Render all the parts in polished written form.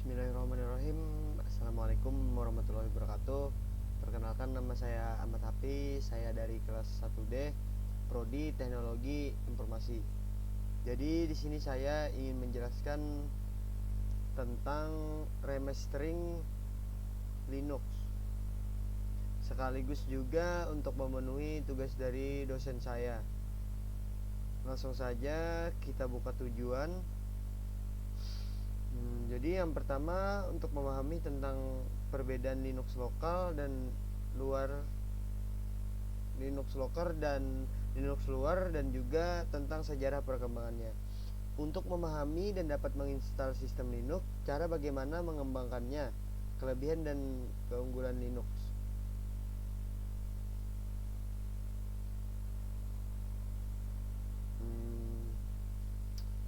Bismillahirrahmanirrahim. Assalamualaikum warahmatullahi wabarakatuh. Perkenalkan, nama saya Ahmad Hafiz. Saya dari kelas 1D Prodi Teknologi Informasi. Jadi di sini saya ingin menjelaskan tentang remastering Linux. Sekaligus juga untuk memenuhi tugas dari dosen saya. Langsung saja kita buka tujuan. Jadi yang pertama, untuk memahami tentang perbedaan Linux lokal dan luar, Linux luar, dan juga tentang sejarah perkembangannya. Untuk memahami dan dapat menginstal sistem Linux, cara bagaimana mengembangkannya, kelebihan dan keunggulan Linux.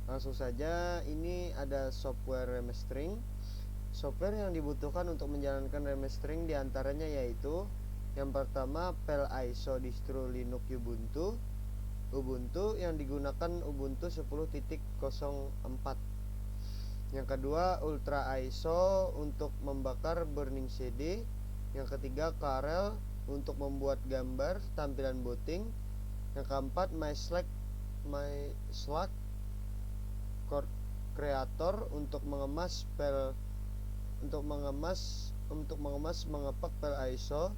Langsung saja, ini ada software remastering. Software yang dibutuhkan untuk menjalankan remastering diantaranya yaitu yang pertama, file ISO distro Linux Ubuntu yang digunakan Ubuntu 10.04. Yang kedua, Ultra ISO untuk membakar burning CD. Yang ketiga, Karel untuk membuat gambar tampilan booting. Yang keempat, MySlack Creator untuk mengemas mengepak file ISO.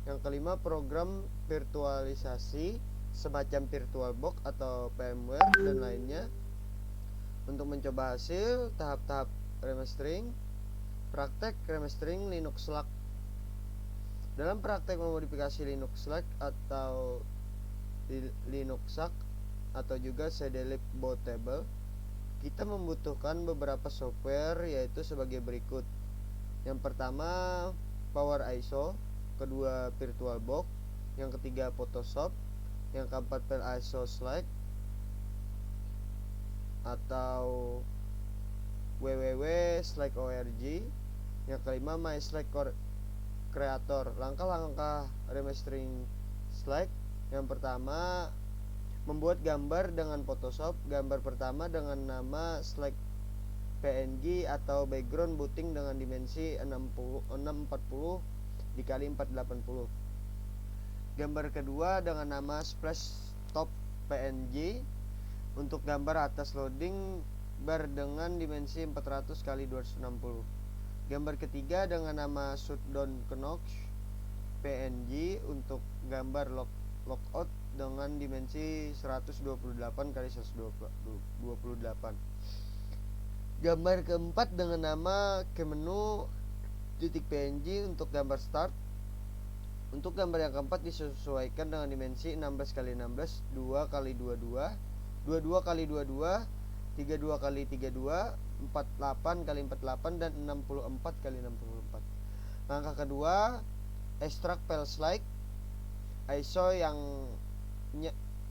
Yang kelima, program virtualisasi semacam VirtualBox atau VMware dan lainnya. Untuk mencoba hasil tahap-tahap remastering. Praktek remastering Linux Slack. Dalam praktek memodifikasi Linux Slack atau Linux Slack atau juga CD-lib bootable, kita membutuhkan beberapa software, yaitu sebagai berikut. Yang pertama, Power ISO. Kedua, VirtualBox. Yang ketiga, Photoshop. Yang keempat, File ISO Slack atau www.slack.org. Yang kelima, MySlack Creator. Langkah-langkah remastering Slack. Yang pertama, membuat gambar dengan Photoshop. Gambar pertama dengan nama Slack PNG atau background booting dengan dimensi 640 dikali 480. Gambar kedua dengan nama Splash Top PNG untuk gambar atas loading bar dengan dimensi 400 kali 260. Gambar ketiga dengan nama Shutdown Knox PNG untuk gambar logout dengan dimensi 128 kali 128. Gambar keempat dengan nama kemenu.png untuk gambar start. Untuk gambar yang keempat disesuaikan dengan dimensi 16 kali 16, 2 kali 22, 22 kali 22, 32 kali 32, 48 kali 48, dan 64 kali 64. Langkah kedua, extract file Slack ISO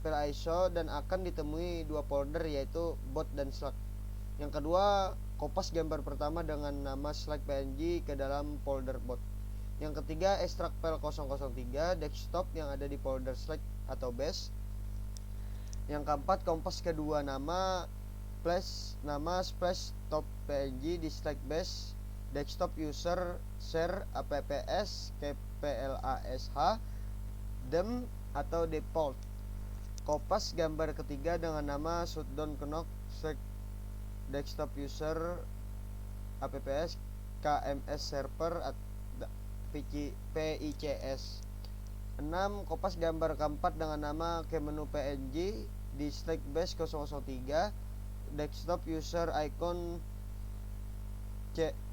file ISO dan akan ditemui dua folder, yaitu bot dan Slack. Yang kedua, kopas gambar pertama dengan nama Slack PNG ke dalam folder bot. Yang ketiga, ekstrak file 003 desktop yang ada di folder Slack atau bash. Yang keempat, kompas kedua nama splash top PNG di Slack bash desktop user share apps kplash dem atau default. Kopas gambar ketiga dengan nama shutdown knock Slack desktop user apps kms server PICS. 6. Kopas gambar keempat dengan nama kemenu PNG di Slack bash 003 desktop user icon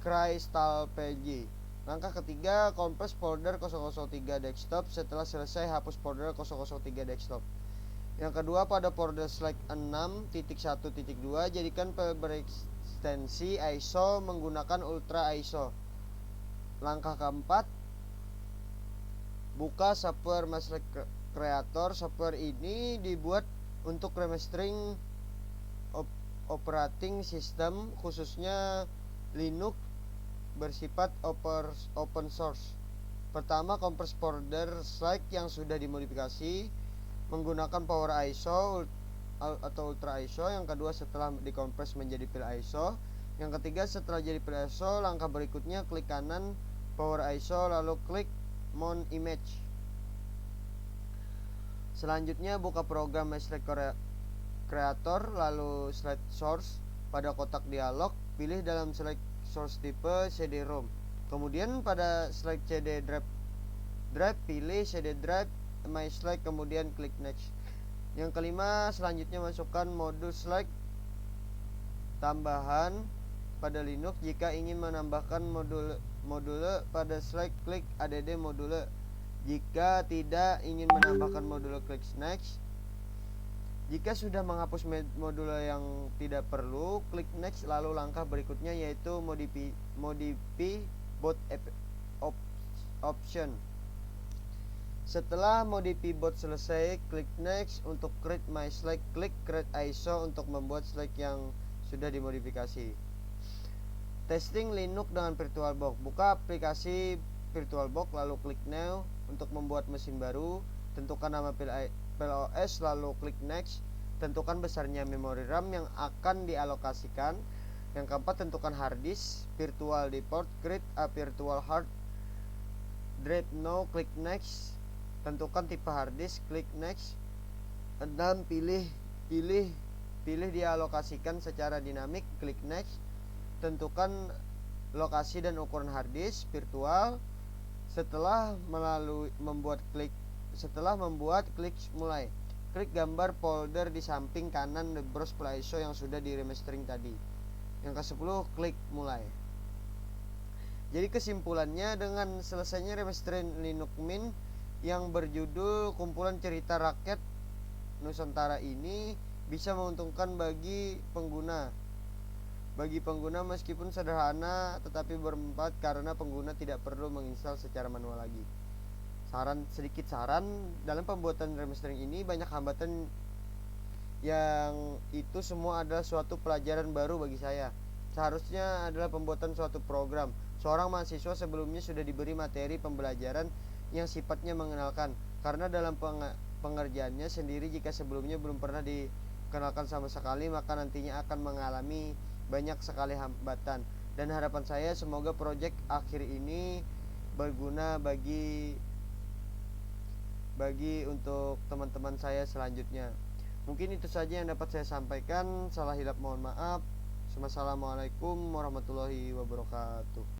crystal PNG. Langkah ketiga, kompres folder 003 desktop. Setelah selesai, hapus folder 003 desktop. Yang kedua, pada folder Slack 6.1.2 jadikan file berekstensi ISO menggunakan Ultra ISO. Langkah keempat, buka software MySlack Creator. Software ini dibuat untuk remastering operating system, khususnya Linux bersifat open source. Pertama, kompres folder Slack yang sudah dimodifikasi menggunakan Power ISO atau Ultra ISO. Yang kedua, setelah dikompres menjadi file ISO. Yang ketiga, setelah jadi pre-ISO, langkah berikutnya klik kanan Power ISO lalu klik Mount Image. Selanjutnya buka program Slide Creator lalu Slide Source. Pada kotak dialog, pilih dalam Slide Source tipe CD-ROM. Kemudian pada Slide CD Drive, pilih CD Drive My Slide, kemudian klik Next. Yang kelima, selanjutnya masukkan modul slide tambahan pada Linux. Jika ingin menambahkan module pada slide, klik add module. Jika tidak ingin menambahkan module, klik next. Jika sudah menghapus module yang tidak perlu, klik next. Lalu langkah berikutnya yaitu modify boot option. Setelah modify boot selesai, klik next. Untuk create my slide, klik create ISO untuk membuat slide yang sudah dimodifikasi. Testing Linux dengan VirtualBox. Buka aplikasi VirtualBox lalu klik new. Untuk membuat mesin baru, tentukan nama PLOS lalu klik next. Tentukan besarnya memori RAM yang akan dialokasikan. Yang keempat, tentukan hard disk virtual di port. Create a virtual hard drive now, klik next. Tentukan tipe hard disk, klik next. 6. Pilih dialokasikan secara dinamik, klik next. Tentukan lokasi dan ukuran hard disk virtual. Setelah membuat, klik mulai. Klik gambar folder di samping kanan browse ISO yang sudah di remastering tadi. Yang ke-10, klik mulai. Jadi kesimpulannya, dengan selesainya remastering Linux Mint yang berjudul Kumpulan Cerita Rakyat Nusantara ini bisa menguntungkan bagi pengguna. Meskipun sederhana tetapi bermanfaat karena pengguna tidak perlu menginstal secara manual lagi. Sedikit saran, dalam pembuatan remastering ini banyak hambatan yang itu semua adalah suatu pelajaran baru bagi saya. Seharusnya adalah pembuatan suatu program. Seorang mahasiswa sebelumnya sudah diberi materi pembelajaran yang sifatnya mengenalkan, karena dalam pengerjaannya sendiri jika sebelumnya belum pernah dikenalkan sama sekali, maka nantinya akan mengalami banyak sekali hambatan. Dan harapan saya semoga proyek akhir ini berguna bagi untuk teman-teman saya selanjutnya. Mungkin itu saja yang dapat saya sampaikan. Salah hilap mohon maaf. Wassalamualaikum warahmatullahi wabarakatuh.